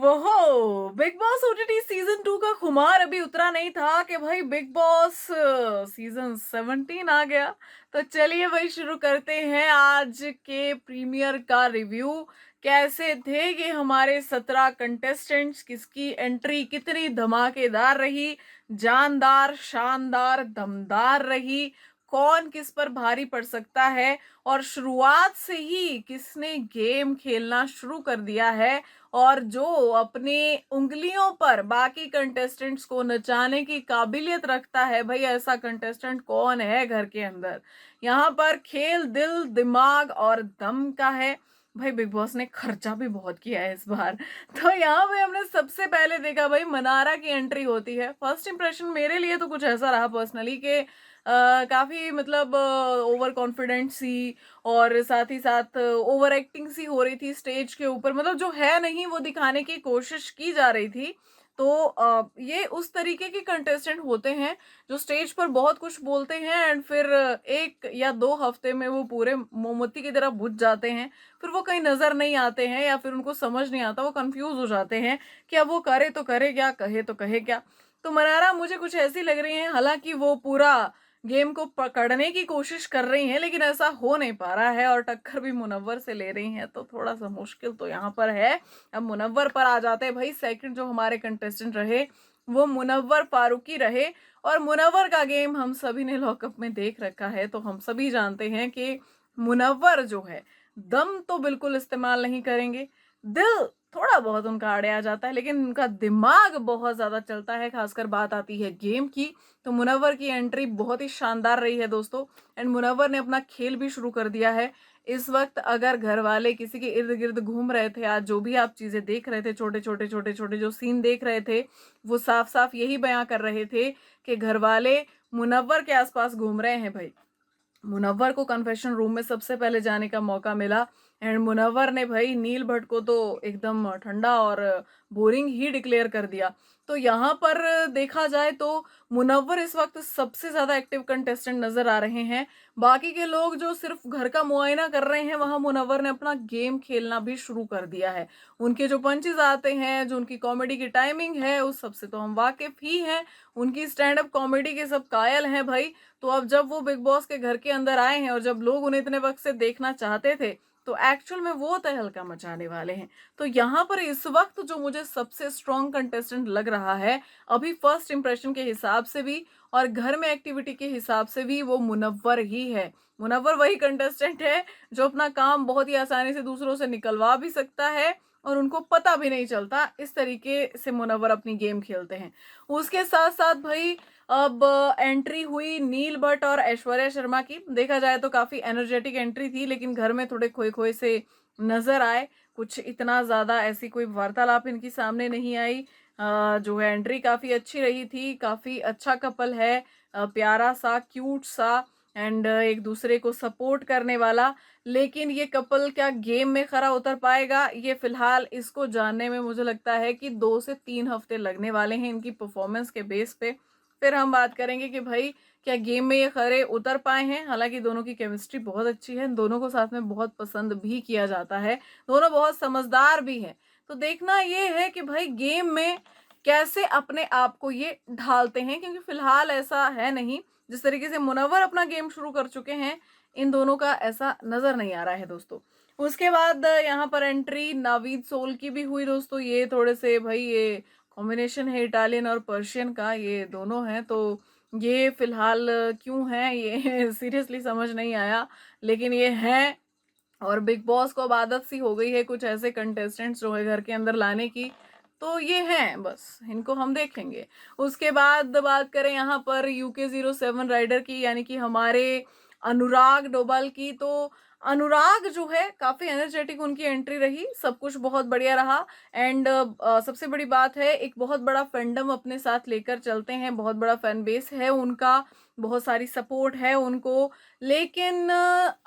वो big boss OTT season 2 का खुमार अभी उतरा नहीं था कि भाई बिग बॉस सीजन 17 आ गया। तो चलिए भाई शुरू करते हैं आज के प्रीमियर का रिव्यू। कैसे थे ये हमारे 17 कंटेस्टेंट्स, किसकी एंट्री कितनी धमाकेदार रही, जानदार शानदार दमदार रही, कौन किस पर भारी पड़ सकता है, और शुरुआत से ही किसने गेम खेलना शुरू कर दिया है और जो अपने उंगलियों पर बाकी कंटेस्टेंट्स को नचाने की काबिलियत रखता है, भाई ऐसा कंटेस्टेंट कौन है घर के अंदर। यहाँ पर खेल दिल दिमाग और दम का है। भाई बिग बॉस ने खर्चा भी बहुत किया है इस बार। तो यहाँ पे हमने सबसे पहले देखा भाई मनारा की एंट्री होती है। फर्स्ट इंप्रेशन मेरे लिए तो कुछ ऐसा रहा पर्सनली कि काफी मतलब ओवर कॉन्फिडेंट सी, और साथ ही साथ ओवर एक्टिंग सी हो रही थी स्टेज के ऊपर, मतलब जो है नहीं वो दिखाने की कोशिश की जा रही थी। तो ये उस तरीके के कंटेस्टेंट होते हैं जो स्टेज पर बहुत कुछ बोलते हैं एंड फिर 1 या 2 हफ्ते में वो पूरे मोमबत्ती की तरह बुझ जाते हैं। फिर वो कहीं नजर नहीं आते हैं या फिर उनको समझ नहीं आता, वो कंफ्यूज हो जाते हैं कि अब वो करे तो करे क्या, कहे तो कहे क्या। तो मनारा मुझे कुछ ऐसी लग रही है, हालांकि वो पूरा गेम को पकड़ने की कोशिश कर रही हैं लेकिन ऐसा हो नहीं पा रहा है, और टक्कर भी मुनव्वर से ले रही हैं, तो थोड़ा सा मुश्किल तो यहाँ पर है। अब मुनव्वर पर आ जाते हैं भाई। सेकंड जो हमारे कंटेस्टेंट रहे वो मुनव्वर फारूकी रहे, और मुनव्वर का गेम हम सभी ने लॉकअप में देख रखा है, तो हम सभी जानते हैं कि मुनव्वर जो है दम तो बिल्कुल इस्तेमाल नहीं करेंगे, दिल थोड़ा बहुत उनका आड़े आ जाता है, लेकिन उनका दिमाग बहुत ज्यादा चलता है, खासकर बात आती है गेम की। तो मुनव्वर की एंट्री बहुत ही शानदार रही है दोस्तों, एंड मुनव्वर ने अपना खेल भी शुरू कर दिया है। इस वक्त अगर घर वाले किसी के इर्द गिर्द घूम रहे थे, आज जो भी आप चीजें देख रहे थे, छोटे छोटे छोटे छोटे जो सीन देख रहे थे, वो साफ साफ यही बयां कर रहे थे कि घर वाले मुनव्वर के आसपास घूम रहे हैं भाई। मुनव्वर को कन्फेशन रूम में सबसे पहले जाने का मौका मिला, एंड मुनव्वर ने भाई नील भट्ट को तो एकदम ठंडा और बोरिंग ही डिक्लेयर कर दिया। तो यहाँ पर देखा जाए तो मुनव्वर इस वक्त सबसे ज्यादा एक्टिव कंटेस्टेंट नजर आ रहे हैं। बाकी के लोग जो सिर्फ घर का मुआयना कर रहे हैं, वहां मुनव्वर ने अपना गेम खेलना भी शुरू कर दिया है। उनके जो पंचेस आते हैं, जो उनकी कॉमेडी की टाइमिंग है, उस सबसे तो हम वाकिफ ही हैं। उनकी स्टैंड अप कॉमेडी के सब कायल हैं भाई। तो अब जब वो बिग बॉस के घर के अंदर आए हैं और जब लोग उन्हें इतने वक्त से देखना चाहते थे, तो एक्चुअल में वो तहलका मचाने वाले हैं। तो यहाँ पर इस वक्त जो मुझे सबसे स्ट्रॉन्ग कंटेस्टेंट लग रहा है, अभी फर्स्ट इंप्रेशन के हिसाब से भी और घर में एक्टिविटी के हिसाब से भी, वो मुनव्वर ही है। मुनव्वर वही कंटेस्टेंट है जो अपना काम बहुत ही आसानी से दूसरों से निकलवा भी सकता है और उनको पता भी नहीं चलता। इस तरीके से मुनव्वर अपनी गेम खेलते हैं। उसके साथ साथ भाई अब एंट्री हुई नील भट्ट और ऐश्वर्या शर्मा की। देखा जाए तो काफी एनर्जेटिक एंट्री थी, लेकिन घर में थोड़े खोए खोए से नजर आए। कुछ इतना ज्यादा ऐसी कोई वार्तालाप इनकी सामने नहीं आई। जो है एंट्री काफी अच्छी रही थी, काफी अच्छा कपल है, प्यारा सा क्यूट सा, एंड एक दूसरे को सपोर्ट करने वाला। लेकिन ये कपल क्या गेम में खरा उतर पाएगा, ये फिलहाल इसको जानने में मुझे लगता है कि 2 से 3 हफ्ते लगने वाले हैं इनकी परफॉर्मेंस के बेस पे। फिर हम बात करेंगे कि भाई क्या गेम में ये खरे उतर पाए हैं। हालांकि दोनों की केमिस्ट्री बहुत अच्छी है, दोनों को साथ में बहुत पसंद भी किया जाता है, दोनों बहुत समझदार भी हैं। तो देखना ये है कि भाई गेम में कैसे अपने आप को ये ढालते हैं, क्योंकि फिलहाल ऐसा है नहीं। जिस तरीके से मुनव्वर अपना गेम शुरू कर चुके हैं, इन दोनों का ऐसा नजर नहीं आ रहा है दोस्तों। उसके बाद यहाँ पर एंट्री नावीद सोल की भी हुई दोस्तों। ये थोड़े से भाई ये कॉम्बिनेशन है इटालियन और पर्शियन का, ये दोनों हैं, तो ये फिलहाल क्यों है ये सीरियसली समझ नहीं आया, लेकिन ये हैं। और बिग बॉस को अब आदत सी हो गई है कुछ ऐसे कंटेस्टेंट्स जो है घर के अंदर लाने की, तो ये हैं, बस इनको हम देखेंगे। उसके बाद बात करें यहाँ पर UK07 राइडर की, यानी कि हमारे अनुराग डोभाल की। तो अनुराग जो है काफी एनर्जेटिक उनकी एंट्री रही, सब कुछ बहुत बढ़िया रहा। एंड सबसे बड़ी बात है, एक बहुत बड़ा फैंडम अपने साथ लेकर चलते हैं, बहुत बड़ा फैन बेस है उनका, बहुत सारी सपोर्ट है उनको। लेकिन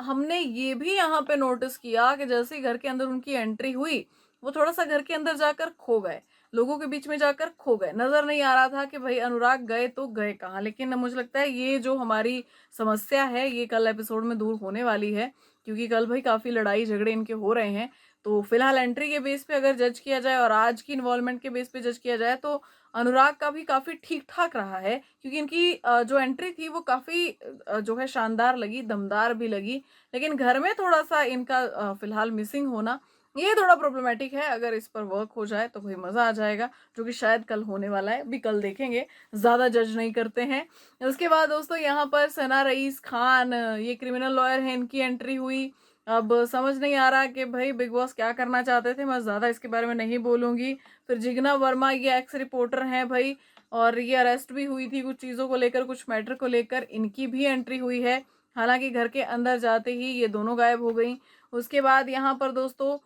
हमने ये भी यहाँ पे नोटिस किया कि जैसे ही घर के अंदर उनकी एंट्री हुई, वो थोड़ा सा घर के अंदर जाकर खो गए, लोगों के बीच में जाकर खो गए। नजर नहीं आ रहा था कि भाई अनुराग गए तो गए कहाँ। लेकिन मुझे लगता है ये जो हमारी समस्या है, ये कल एपिसोड में दूर होने वाली है, क्योंकि कल भाई काफी लड़ाई झगड़े इनके हो रहे हैं। तो फिलहाल एंट्री के बेस पे अगर जज किया जाए और आज की इन्वॉल्वमेंट के बेस पे जज किया जाए तो अनुराग का भी काफ़ी ठीक-ठाक रहा है, क्योंकि इनकी जो एंट्री थी वो काफ़ी जो है शानदार लगी, दमदार भी लगी। लेकिन घर में थोड़ा-सा इनका फिलहाल मिसिंग होना, ये थोड़ा प्रॉब्लमैटिक है। अगर इस पर वर्क हो जाए तो भाई मज़ा आ जाएगा, जो कि शायद कल होने वाला है। अभी कल देखेंगे, ज़्यादा जज नहीं करते हैं। उसके बाद दोस्तों यहाँ पर सना रईस खान, ये क्रिमिनल लॉयर हैं, इनकी एंट्री हुई। अब समझ नहीं आ रहा कि भाई बिग बॉस क्या करना चाहते थे, मैं ज़्यादा इसके बारे में नहीं बोलूँगी। फिर जिग्ना वर्मा, ये एक्स रिपोर्टर हैं भाई, और ये अरेस्ट भी हुई थी कुछ चीज़ों को लेकर, कुछ मैटर को लेकर, इनकी भी एंट्री हुई है। हालाँकि घर के अंदर जाते ही ये दोनों गायब हो गईं। उसके बाद यहाँ पर दोस्तों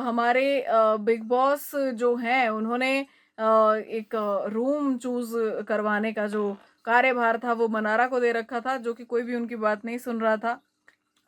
हमारे बिग बॉस जो हैं उन्होंने एक रूम चूज़ करवाने का जो कार्यभार था वो मनारा को दे रखा था, जो कि कोई भी उनकी बात नहीं सुन रहा था।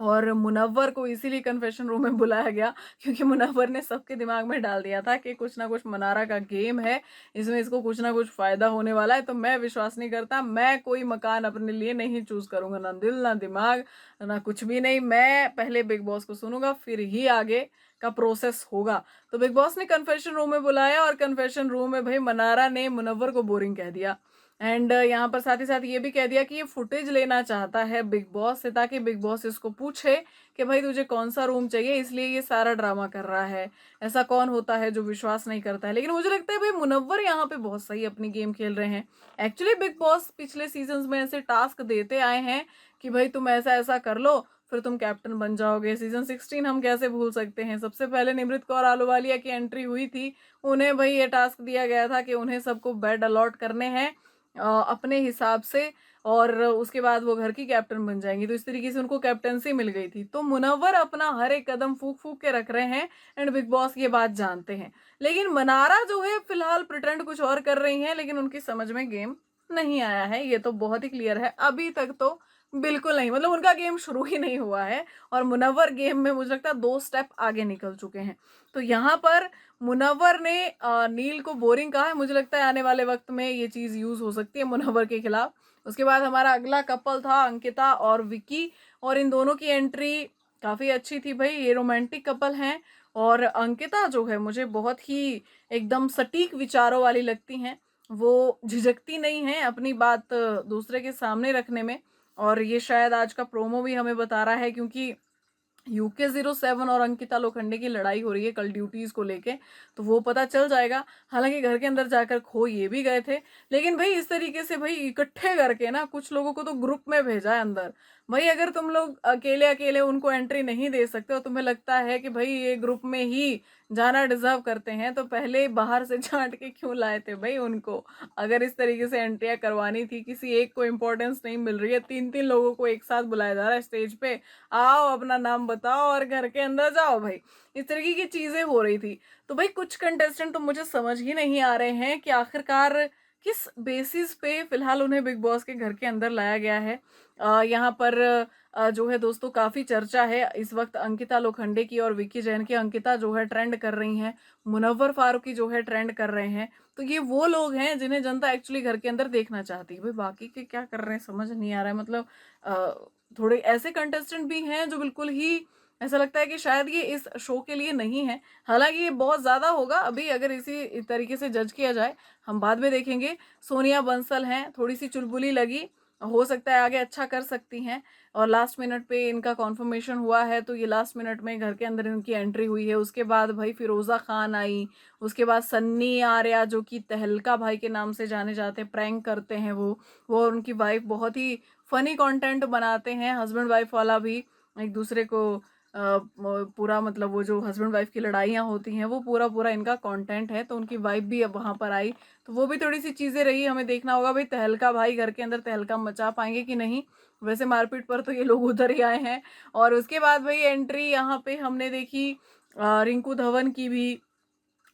और मुनव्वर को इसीलिए कन्फेशन रूम में बुलाया गया, क्योंकि मुनव्वर ने सबके दिमाग में डाल दिया था कि कुछ ना कुछ मनारा का गेम है, इसमें इसको कुछ ना कुछ फ़ायदा होने वाला है। तो मैं विश्वास नहीं करता, मैं कोई मकान अपने लिए नहीं चूज़ करूँगा, ना दिल, ना दिमाग, ना कुछ भी नहीं। मैं पहले बिग बॉस को सुनूँगा, फिर ही आगे का प्रोसेस होगा। तो बिग बॉस ने कन्फेशन रूम में बुलाया और कन्फेशन रूम में भई मनारा ने मुनव्वर को बोरिंग कह दिया। एंड यहाँ पर साथ ही साथ ये भी कह दिया कि ये फुटेज लेना चाहता है बिग बॉस से, ताकि बिग बॉस इसको पूछे कि भाई तुझे कौन सा रूम चाहिए, इसलिए ये सारा ड्रामा कर रहा है। ऐसा कौन होता है जो विश्वास नहीं करता है। लेकिन मुझे लगता है भाई मुनव्वर यहाँ पे बहुत सही अपनी गेम खेल रहे हैं। एक्चुअली बिग बॉस पिछले सीजन में ऐसे टास्क देते आए हैं कि भाई तुम ऐसा ऐसा कर लो, फिर तुम कैप्टन बन जाओगे। सीजन 16 हम कैसे भूल सकते हैं। सबसे पहले निमृत कौर आलूवालिया की एंट्री हुई थी, उन्हें भाई ये टास्क दिया गया था कि उन्हें सबको बेड अलॉट करने हैं अपने हिसाब से, और उसके बाद वो घर की कैप्टन बन जाएंगी। तो इस तरीके से उनको कैप्टनसी मिल गई थी। तो मुनव्वर अपना हर एक कदम फूक फूक के रख रहे हैं, एंड बिग बॉस ये बात जानते हैं। लेकिन मनारा जो है फिलहाल प्रिटेंड कुछ और कर रही हैं, लेकिन उनकी समझ में गेम नहीं आया है, ये तो बहुत ही क्लियर है। अभी तक तो बिल्कुल नहीं, मतलब उनका गेम शुरू ही नहीं हुआ है, और मुनव्वर गेम में मुझे लगता है 2 स्टेप आगे निकल चुके हैं। तो यहाँ पर मुनव्वर ने नील को बोरिंग कहा है। मुझे लगता है आने वाले वक्त में ये चीज़ यूज़ हो सकती है मुनव्वर के खिलाफ। उसके बाद हमारा अगला कपल था अंकिता और विकी, और इन दोनों की एंट्री काफ़ी अच्छी थी भाई। ये रोमांटिक कपल हैं, और अंकिता जो है मुझे बहुत ही एकदम सटीक विचारों वाली लगती हैं। वो झिझकती नहीं हैं अपनी बात दूसरे के सामने रखने में, और ये शायद आज का प्रोमो भी हमें बता रहा है, क्योंकि UK07 और अंकिता लोखंडे की लड़ाई हो रही है कल ड्यूटीज को लेके, तो वो पता चल जाएगा। हालांकि घर के अंदर जाकर खो ये भी गए थे, लेकिन भाई इस तरीके से भाई इकट्ठे करके ना कुछ लोगों को तो ग्रुप में भेजा है अंदर। भाई अगर तुम लोग अकेले अकेले उनको एंट्री नहीं दे सकते और तुम्हें लगता है कि भाई ये ग्रुप में ही जाना डिजर्व करते हैं, तो पहले बाहर से छांट के क्यों लाए थे भाई उनको। अगर इस तरीके से एंट्रियां करवानी थी, किसी एक को इम्पोर्टेंस नहीं मिल रही है, 3-3 लोगों को एक साथ बुलाया जा रहा है स्टेज पे, आओ अपना नाम बताओ और घर के अंदर जाओ भाई, इस तरीके की चीजें हो रही थी। तो भाई कुछ कंटेस्टेंट तो मुझे समझ ही नहीं आ रहे हैं कि आखिरकार किस बेसिस पे फिलहाल उन्हें बिग बॉस के घर के अंदर लाया गया है। यहाँ पर जो है दोस्तों काफी चर्चा है इस वक्त अंकिता लोखंडे की और विक्की जैन की। अंकिता जो है ट्रेंड कर रही हैं, मुनव्वर फारूकी जो है ट्रेंड कर रहे हैं। तो ये वो लोग हैं जिन्हें जनता एक्चुअली घर के अंदर देखना चाहती है। भाई बाकी के क्या कर रहे हैं समझ नहीं आ रहा है। मतलब थोड़े ऐसे कंटेस्टेंट भी हैं जो बिल्कुल ही ऐसा लगता है कि शायद ये इस शो के लिए नहीं है। हालांकि ये बहुत ज़्यादा होगा अभी अगर इसी तरीके से जज किया जाए, हम बाद में देखेंगे। सोनिया बंसल हैं, थोड़ी सी चुलबुली लगी, हो सकता है आगे अच्छा कर सकती हैं, और लास्ट मिनट पे इनका कॉन्फर्मेशन हुआ है, तो ये लास्ट मिनट में घर के अंदर इनकी एंट्री हुई है। उसके बाद भाई फिरोज़ा खान आई, उसके बाद सन्नी आर्या जो कि तहलका भाई के नाम से जाने जाते हैं, प्रैंक करते हैं वो और उनकी वाइफ बहुत ही फनी कंटेंट बनाते हैं, हस्बैंड वाइफ वाला भी, एक दूसरे को पूरा मतलब वो जो हस्बैंड वाइफ की लड़ाइयाँ होती हैं वो पूरा पूरा इनका कंटेंट है। तो उनकी वाइफ भी अब वहाँ पर आई, तो वो भी थोड़ी सी चीज़ें रही, हमें देखना होगा भाई तहलका भाई घर के अंदर तहलका मचा पाएंगे कि नहीं। वैसे मारपीट पर तो ये लोग उधर ही आए हैं। और उसके बाद भाई एंट्री यहाँ पे हमने देखी रिंकू धवन की भी,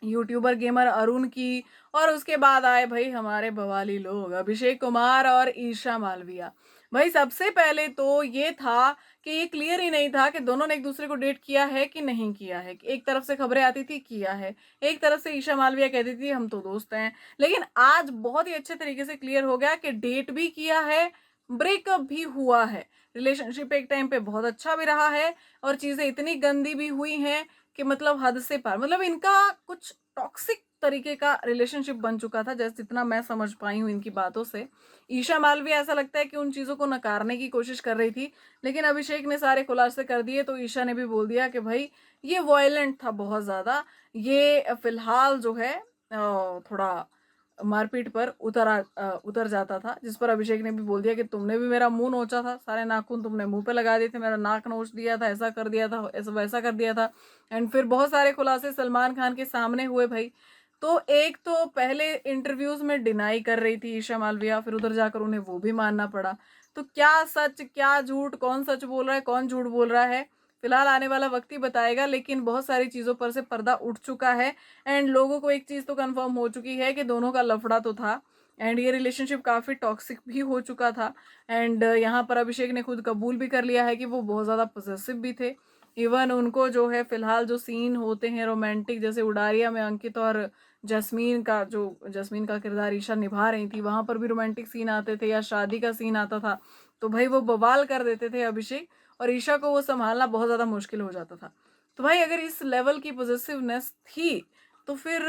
यूट्यूबर गेमर अरुण की, और उसके बाद आए भाई हमारे बवाली लोग अभिषेक कुमार और ईशा मालविया। भाई सबसे पहले तो ये था कि ये क्लियर ही नहीं था कि दोनों ने एक दूसरे को डेट किया है कि नहीं किया है। एक तरफ से खबरें आती थी किया है, एक तरफ से ईशा मालविया कहती थी हम तो दोस्त हैं। लेकिन आज बहुत ही अच्छे तरीके से क्लियर हो गया कि डेट भी किया है, ब्रेकअप भी हुआ है। रिलेशनशिप एक टाइम पे बहुत अच्छा भी रहा है, और चीजें इतनी गंदी भी हुई हैं कि मतलब हद से पार, मतलब इनका कुछ टॉक्सिक तरीके का रिलेशनशिप बन चुका था, जैसे जितना मैं समझ पाई हूँ इनकी बातों से। ईशा मालवी ऐसा लगता है कि उन चीज़ों को नकारने की कोशिश कर रही थी, लेकिन अभिषेक ने सारे खुलासे कर दिए, तो ईशा ने भी बोल दिया कि भाई ये वॉयलेंट था बहुत ज़्यादा, ये फिलहाल जो है थोड़ा मारपीट पर उतर जाता था, जिस पर अभिषेक ने भी बोल दिया कि तुमने भी मेरा मुंह नोचा था, सारे नाखून तुमने मुंह पे लगा दिए थे, मेरा नाक नोच दिया था, ऐसा कर दिया था, ऐसा वैसा कर दिया था। एंड फिर बहुत सारे खुलासे सलमान खान के सामने हुए भाई। तो एक तो पहले इंटरव्यूज में डिनाई कर रही थी ईशा मालविया, फिर उधर जाकर उन्हें वो भी मानना पड़ा। तो क्या सच क्या झूठ, कौन सच बोल रहा है कौन झूठ बोल रहा है, फिलहाल आने वाला वक्त ही बताएगा, लेकिन बहुत सारी चीजों पर से पर्दा उठ चुका है। एंड लोगों को एक चीज तो कंफर्म हो चुकी है कि दोनों का लफड़ा तो था, एंड ये रिलेशनशिप काफी टॉक्सिक भी हो चुका था। एंड यहाँ पर अभिषेक ने खुद कबूल भी कर लिया है कि वो बहुत ज्यादा पॉसेसिव भी थे। इवन उनको जो है फिलहाल जो सीन होते हैं रोमांटिक, जैसे उडारिया में अंकित और जस्मीन का किरदार ईशा निभा रही थी, वहां पर भी रोमांटिक सीन आते थे या शादी का सीन आता था, तो भाई वो बवाल कर देते थे अभिषेक, और ईशा को वो संभालना बहुत ज्यादा मुश्किल हो जाता था। तो भाई अगर इस लेवल की पॉजिटिवनेस थी, तो फिर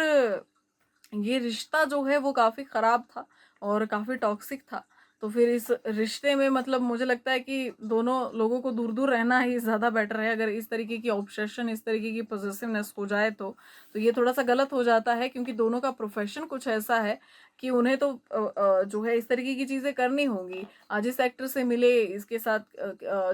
ये रिश्ता जो है वो काफी खराब था और काफी टॉक्सिक था। तो फिर इस रिश्ते में मतलब मुझे लगता है कि दोनों लोगों को दूर दूर रहना ही ज्यादा बेटर है। अगर इस तरीके की ऑब्सेशन, इस तरीके की पॉजिटिवनेस हो जाए तो ये थोड़ा सा गलत हो जाता है, क्योंकि दोनों का प्रोफेशन कुछ ऐसा है कि उन्हें तो जो है इस तरीके की चीजें करनी होंगी। आज इस एक्टर से मिले, इसके साथ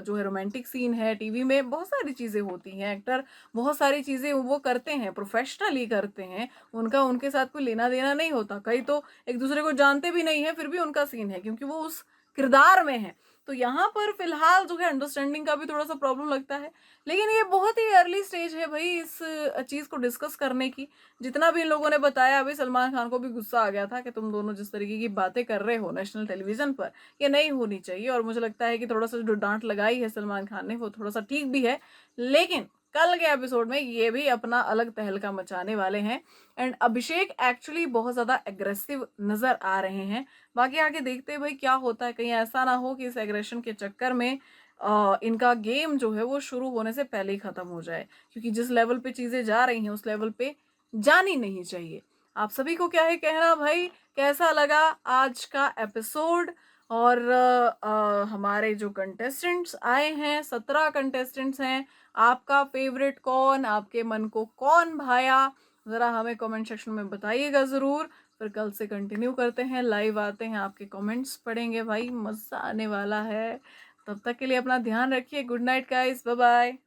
जो है रोमांटिक सीन है, टीवी में बहुत सारी चीजें होती हैं, एक्टर बहुत सारी चीजें वो करते हैं, प्रोफेशनली करते हैं, उनका उनके साथ कोई लेना देना नहीं होता। कई तो एक दूसरे को जानते भी नहीं है, फिर भी उनका सीन है क्योंकि वो उस किरदार में है। तो यहाँ पर फिलहाल जो है अंडरस्टैंडिंग का भी थोड़ा सा प्रॉब्लम लगता है, लेकिन ये बहुत ही अर्ली स्टेज है भाई इस चीज को डिस्कस करने की। जितना भी इन लोगों ने बताया, अभी सलमान खान को भी गुस्सा आ गया था कि तुम दोनों जिस तरीके की बातें कर रहे हो नेशनल टेलीविजन पर, ये नहीं होनी चाहिए। और मुझे लगता है कि थोड़ा सा जो डांट लगाई है सलमान खान ने वो थोड़ा सा ठीक भी है, लेकिन कल के एपिसोड में ये भी अपना अलग तहलका मचाने वाले हैं। एंड अभिषेक एक्चुअली बहुत ज्यादा एग्रेसिव नजर आ रहे हैं। बाकी आगे देखते हैं भाई क्या होता है, कहीं ऐसा ना हो कि इस एग्रेशन के चक्कर में इनका गेम जो है वो शुरू होने से पहले ही खत्म हो जाए, क्योंकि जिस लेवल पे चीजें जा रही हैं उस लेवल पे जानी नहीं चाहिए। आप सभी को क्या है कहना भाई, कैसा लगा आज का एपिसोड? और हमारे जो कंटेस्टेंट्स आए हैं, 17 कंटेस्टेंट्स हैं, आपका फेवरेट कौन, आपके मन को कौन भाया, जरा हमें कमेंट सेक्शन में बताइएगा जरूर। फिर कल से कंटिन्यू करते हैं, लाइव आते हैं, आपके कमेंट्स पढ़ेंगे भाई, मजा आने वाला है। तब तक के लिए अपना ध्यान रखिए। Good night guys, bye bye.